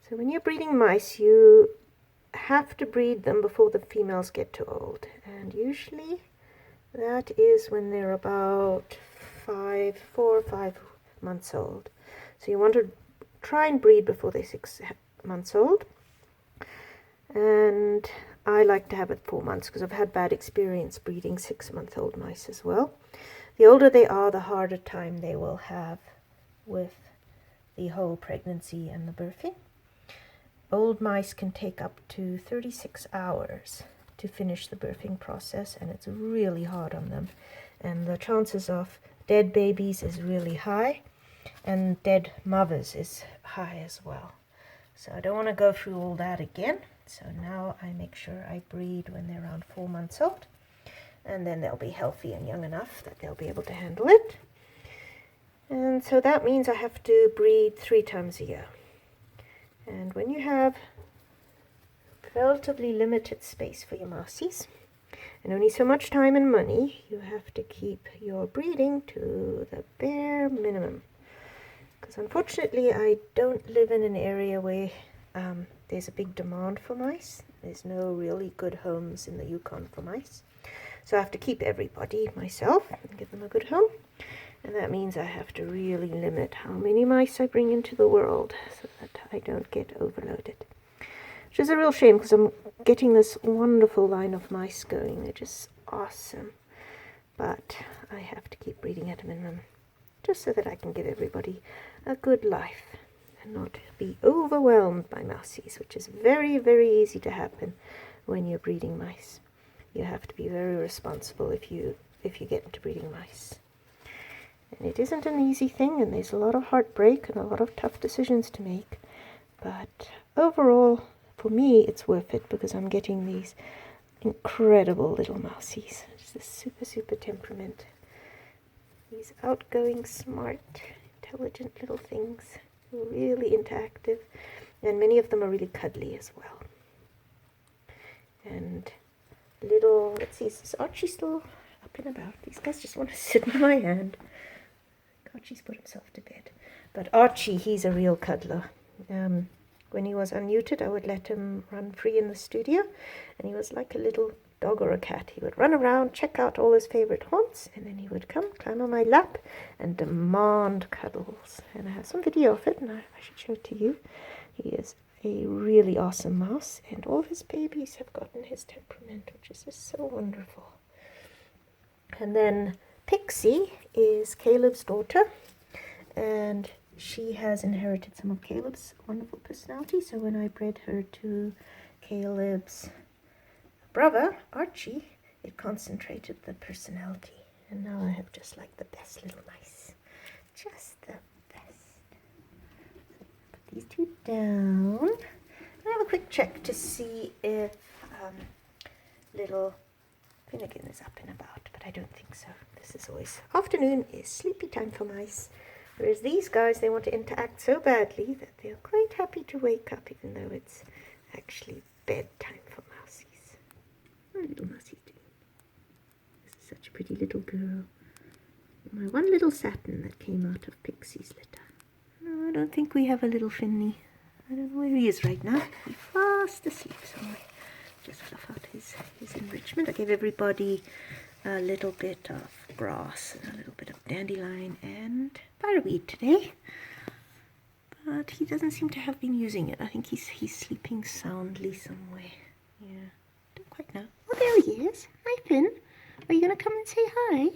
So when you're breeding mice, you have to breed them before the females get too old, and usually that is when they're about 4 or 5 months old. So you want to try and breed before they're 6 months old. And I like to have it 4 months because I've had bad experience breeding 6-month-old mice as well. The older they are, the harder time they will have with the whole pregnancy and the birthing. Old mice can take up to 36 hours to finish the birthing process, and it's really hard on them. And the chances of dead babies is really high, and dead mothers is high as well. So I don't want to go through all that again. So now I make sure I breed when they're around 4 months old, and then they'll be healthy and young enough that they'll be able to handle it. And so that means I have to breed 3 times a year. And when you have relatively limited space for your mousies and only so much time and money, you have to keep your breeding to the bare minimum. Because unfortunately I don't live in an area where there's a big demand for mice. There's no really good homes in the Yukon for mice. So I have to keep everybody myself and give them a good home. And that means I have to really limit how many mice I bring into the world so that I don't get overloaded. Which is a real shame because I'm getting this wonderful line of mice going. They're just awesome. But I have to keep breeding at a minimum just so that I can give everybody a good life and not be overwhelmed by mousies, which is very, very easy to happen when you're breeding mice. You have to be very responsible if you get into breeding mice. And it isn't an easy thing, and there's a lot of heartbreak and a lot of tough decisions to make. But overall, for me, it's worth it because I'm getting these incredible little mousies. Just a super, super temperament. These outgoing, smart, intelligent little things. Really interactive. And many of them are really cuddly as well. And little, let's see, is Archie still up and about? These guys just want to sit in my hand. Archie's put himself to bed. But Archie, he's a real cuddler. When he was unneutered, I would let him run free in the studio, and he was like a little dog or a cat. He would run around, check out all his favorite haunts, and then he would come, climb on my lap, and demand cuddles. And I have some video of it, and I should show it to you. He is a really awesome mouse, and all his babies have gotten his temperament, which is just so wonderful. And then Pixie is Caleb's daughter, and she has inherited some of Caleb's wonderful personality. So when I bred her to Caleb's brother, Archie, it concentrated the personality. And now I have just like the best little mice. Just the best. Put these 2 down. And have a quick check to see if little Finnegan is up and about, but I don't think so. This is always, afternoon is sleepy time for mice. Whereas these guys, they want to interact so badly that they're quite happy to wake up, even though it's actually bedtime for mousies. What are little mousies doing? This is such a pretty little girl. My one little satin that came out of Pixie's litter. No, I don't think we have a little Finley. I don't know where he is right now. He's fast asleep somewhere. Just fluff out his enrichment. I gave everybody a little bit of grass and a little bit of dandelion and fireweed today. But he doesn't seem to have been using it. I think he's sleeping soundly somewhere. Yeah, don't quite know. Oh, there he is. Hi, Finn. Are you going to come and say hi?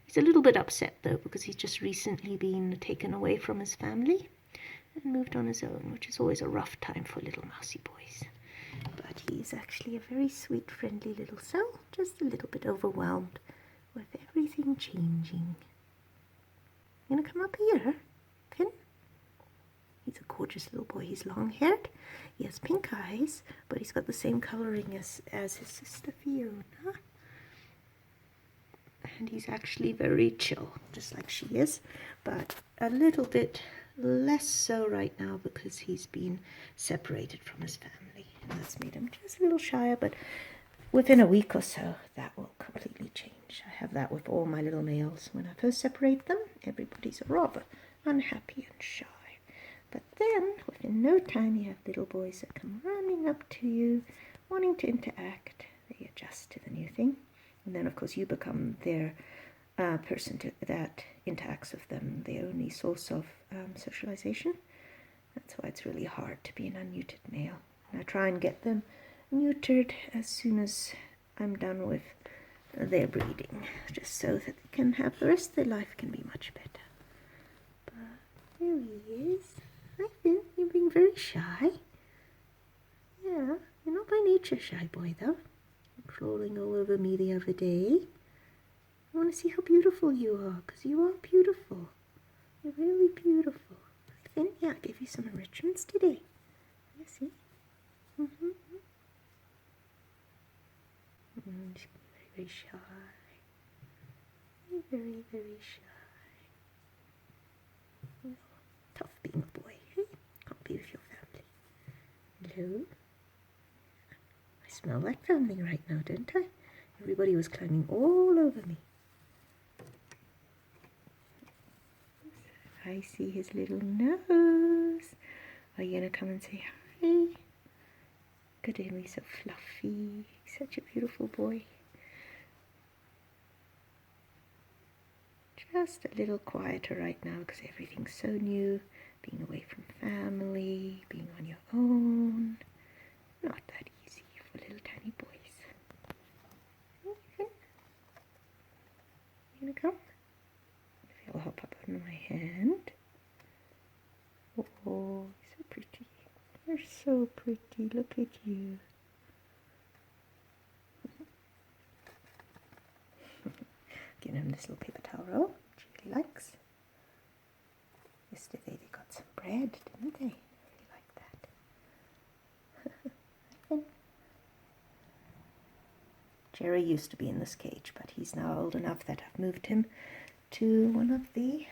He's a little bit upset, though, because he's just recently been taken away from his family and moved on his own, which is always a rough time for little mousy boys. But he's actually a very sweet, friendly little soul, just a little bit overwhelmed with everything changing. You gonna come up here, Finn? He's a gorgeous little boy. He's long-haired, he has pink eyes, but he's got the same coloring as his sister Fiona. And he's actually very chill, just like she is, but a little bit less so right now because he's been separated from his family. And that's made him just a little shyer, but within a week or so, that will completely change. I have that with all my little males. When I first separate them, everybody's rather unhappy and shy. But then, within no time, you have little boys that come running up to you, wanting to interact. They adjust to the new thing. And then, of course, you become their person that interacts with them, the only source of socialization. That's why it's really hard to be an unneutered male. And I try and get them neutered as soon as I'm done with their breeding, just so that they can have the rest of their life can be much better. But there he is. I think you're being very shy. Yeah, you're not by nature shy boy though. You're crawling all over me the other day. I want to see how beautiful you are, because you are beautiful. You're really beautiful. I think, yeah, I gave you some enrichments today. You see? Mm-hmm. She's very, very shy. Very, very shy. Oh, tough being a boy, eh? Can't be with your family. Hello? I smell like family right now, don't I? Everybody was climbing all over me. I see his little nose. Are you going to come and say hi? Look at him, he's so fluffy. He's such a beautiful boy. Just a little quieter right now because everything's so new. Being away from family, being on your own. Not that easy for little tiny boys. You gonna come? I'll hop up on my hand. Oh, so pretty. You're so pretty. Look at you. Giving him this little paper towel roll, which he really likes. Yesterday they got some bread, didn't they? I really like that. Jerry used to be in this cage, but he's now old enough that I've moved him to one of the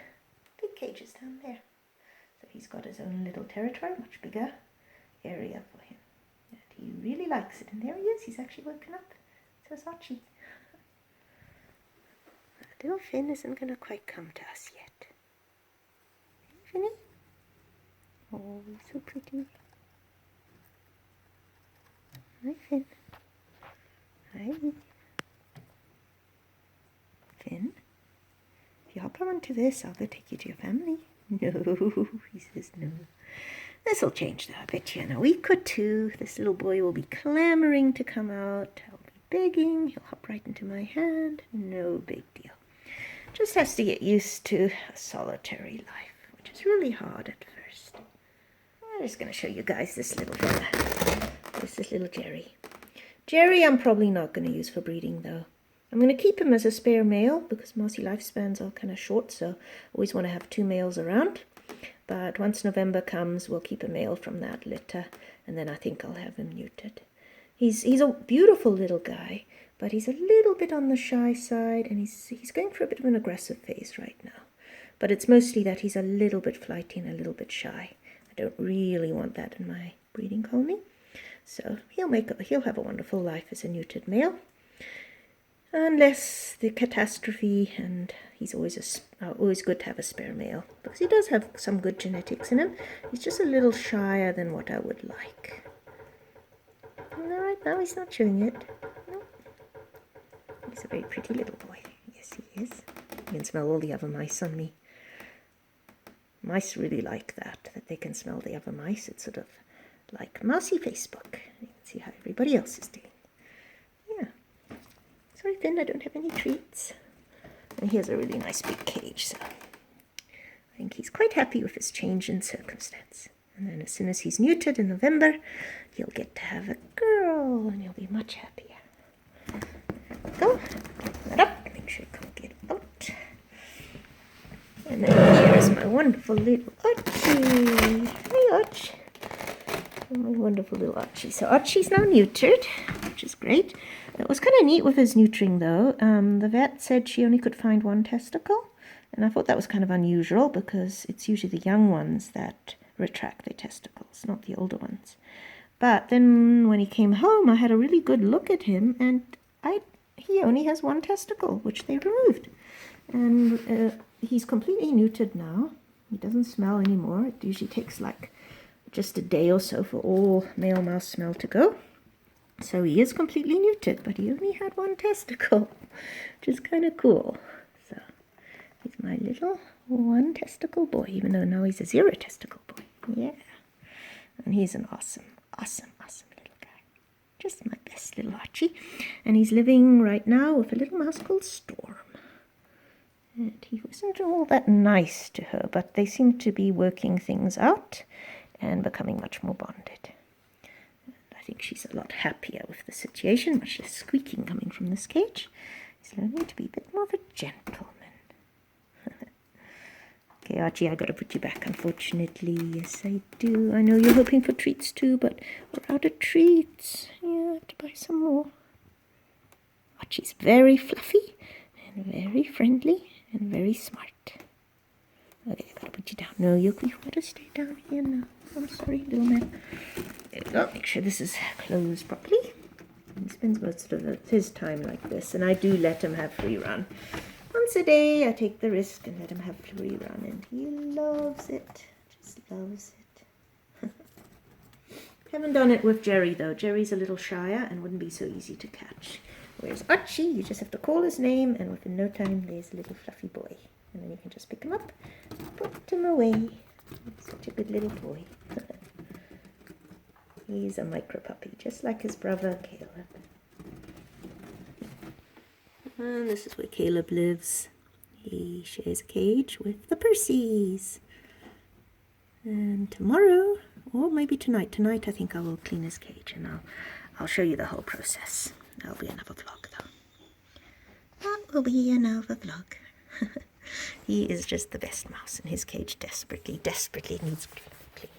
big cages down there. So he's got his own little territory, much bigger area for him. And he really likes it. And there he is, he's actually woken up. So is Archie. Little Finn isn't going to quite come to us yet. Finny? Oh, he's so pretty. Hi, Finn. Hi. Finn? If you hop onto this, I'll go take you to your family. No, he says no. This'll change that a bit, in a week or two. This little boy will be clamoring to come out. I'll be begging. He'll hop right into my hand. No big deal. Just has to get used to a solitary life, which is really hard at first. I'm just going to show you guys this little fella. This is little Jerry. Jerry I'm probably not going to use for breeding though. I'm going to keep him as a spare male because Mossy lifespans are kind of short, so I always want to have 2 males around. But once November comes, we'll keep a male from that litter, and then I think I'll have him neutered. He's a beautiful little guy, but he's a little bit on the shy side, and he's going through a bit of an aggressive phase right now. But it's mostly that he's a little bit flighty and a little bit shy. I don't really want that in my breeding colony. So he'll have a wonderful life as a neutered male. Unless the catastrophe, and he's always good to have a spare male, because he does have some good genetics in him. He's just a little shyer than what I would like. And right now he's not showing it. No. He's a very pretty little boy. Yes, he is. You can smell all the other mice on me. Mice really like that they can smell the other mice. It's sort of like mousy Facebook. You can see how everybody else is doing. Yeah. Sorry, Finn, I don't have any treats. And he has a really nice big cage, so I think he's quite happy with his change in circumstance. And then as soon as he's neutered in November, he'll get to have a girl, and he'll be much happier. Go, open that up, make sure you can't get out. And then here's my wonderful little Archie. Hi, Archie. My wonderful little Archie. So Archie's now neutered, which is great. It was kind of neat with his neutering, though. The vet said she only could find 1 testicle, and I thought that was kind of unusual because it's usually the young ones that retract their testicles, not the older ones. But then when he came home, I had a really good look at him, and he only has 1 testicle, which they removed. And he's completely neutered now. He doesn't smell anymore. It usually takes like just a day or so for all male mouse smell to go. So he is completely neutered, but he only had one testicle, which is kind of cool. So he's my little one testicle boy, even though now he's a 0 testicle boy. Yeah. And he's an awesome, awesome, awesome little guy. Just my best little Archie. And he's living right now with a little mouse called Storm. And he wasn't all that nice to her, but they seem to be working things out and becoming much more bonded. I think she's a lot happier with the situation, much less squeaking coming from this cage. He's learning to be a bit more of a gentleman. Okay, Archie, I got to put you back, unfortunately. Yes, I do. I know you're hoping for treats too, but we're out of treats. Yeah, I have to buy some more. Archie's very fluffy and very friendly and very smart. Okay, I got to put you down. No, you've got to stay down here now. I'm sorry, little man. There we go. Make sure this is closed properly. He spends most of his time like this, and I do let him have free run. Once a day, I take the risk and let him have free run, and he loves it. Just loves it. Haven't done it with Jerry, though. Jerry's a little shyer and wouldn't be so easy to catch. Whereas Archie, you just have to call his name, and within no time, there's a little fluffy boy. And then you can just pick him up, put him away. Such a good little boy. He's a micro puppy, just like his brother Caleb. And this is where Caleb lives. He shares a cage with the Percys. And tomorrow, or maybe tonight, I think I will clean his cage, and I'll show you the whole process. That'll be another vlog, though. That will be another vlog. He is just the best mouse, and his cage desperately needs cleaning.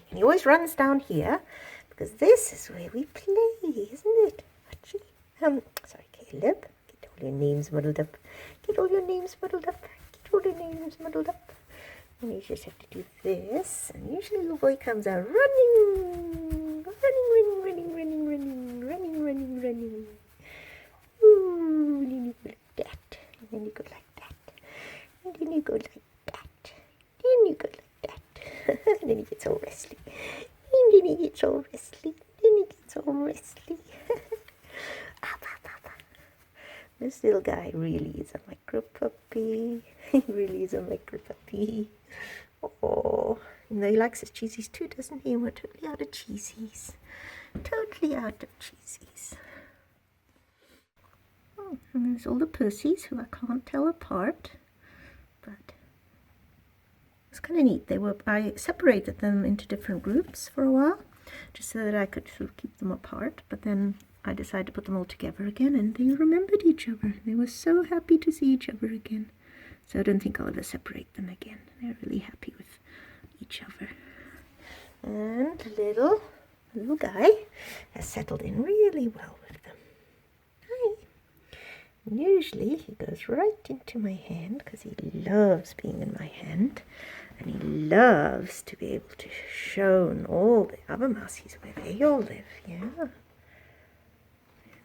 And he always runs down here, because this is where we play, isn't it, Archie? Sorry, Caleb. Get all your names muddled up. Get all your names muddled up. Get all your names muddled up. And you just have to do this, and usually little boy comes out running. Ooh, and then you go like that, and then you go like that, and then you go like that, then you go like that, and then he gets all wrestly, and then he gets all wrestly, then he gets all wrestly. This little guy really is a micro puppy. He really is a micro puppy. Oh, you know, he likes his cheesies too, doesn't he? And we're totally out of cheesies. Totally out of cheesies. Oh, and there's all the Percys who I can't tell apart. But it's kind of neat. I separated them into different groups for a while, just so that I could sort of keep them apart. But then I decided to put them all together again, and they remembered each other. They were so happy to see each other again. So I don't think I'll ever separate them again. They're really happy with each other. And the little guy has settled in really well with them. Hi. And usually he goes right into my hand, because he loves being in my hand. And he loves to be able to show all the other mousies where they all live. Yeah.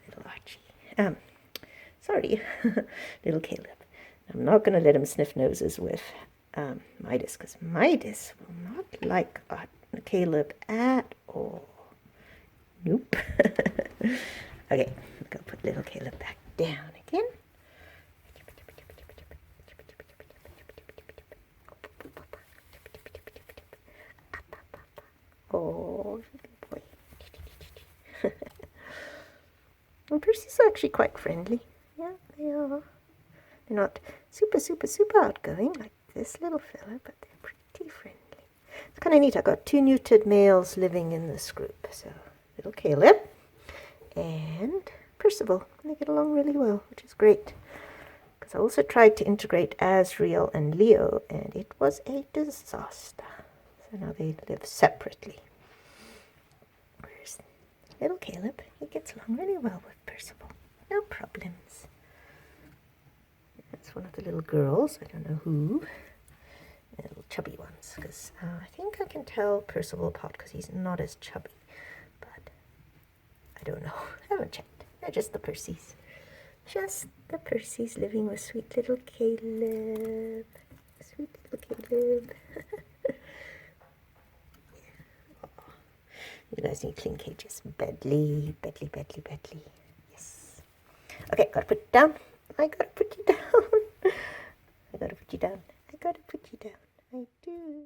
Little Archie. Sorry, little Caleb. I'm not going to let him sniff noses with Midas, because Midas will not like Caleb at all. Nope. Okay, I'm going to put little Caleb back down again. Oh, good boy. And Percy's actually quite friendly. Yeah, they are. They're not super outgoing like this little fella, but they're pretty friendly. It's kind of neat. I've got 2 neutered males living in this group. So little Caleb and Percival. They get along really well, which is great. Because I also tried to integrate Asriel and Leo, and it was a disaster. So now they live separately. Where's little Caleb? He gets along really well with Percival. No problems. That's one of the little girls. I don't know who. The little chubby ones. Because I think I can tell Percival apart because he's not as chubby. But I don't know. I haven't checked. They're just the Percys. Just the Percys living with sweet little Caleb. Sweet little Caleb. You guys need clean cages. Bedly, bedly, bedly, bedly. Yes. Okay, gotta put it down. I gotta put you down. I gotta put you down. I gotta put you down. I do.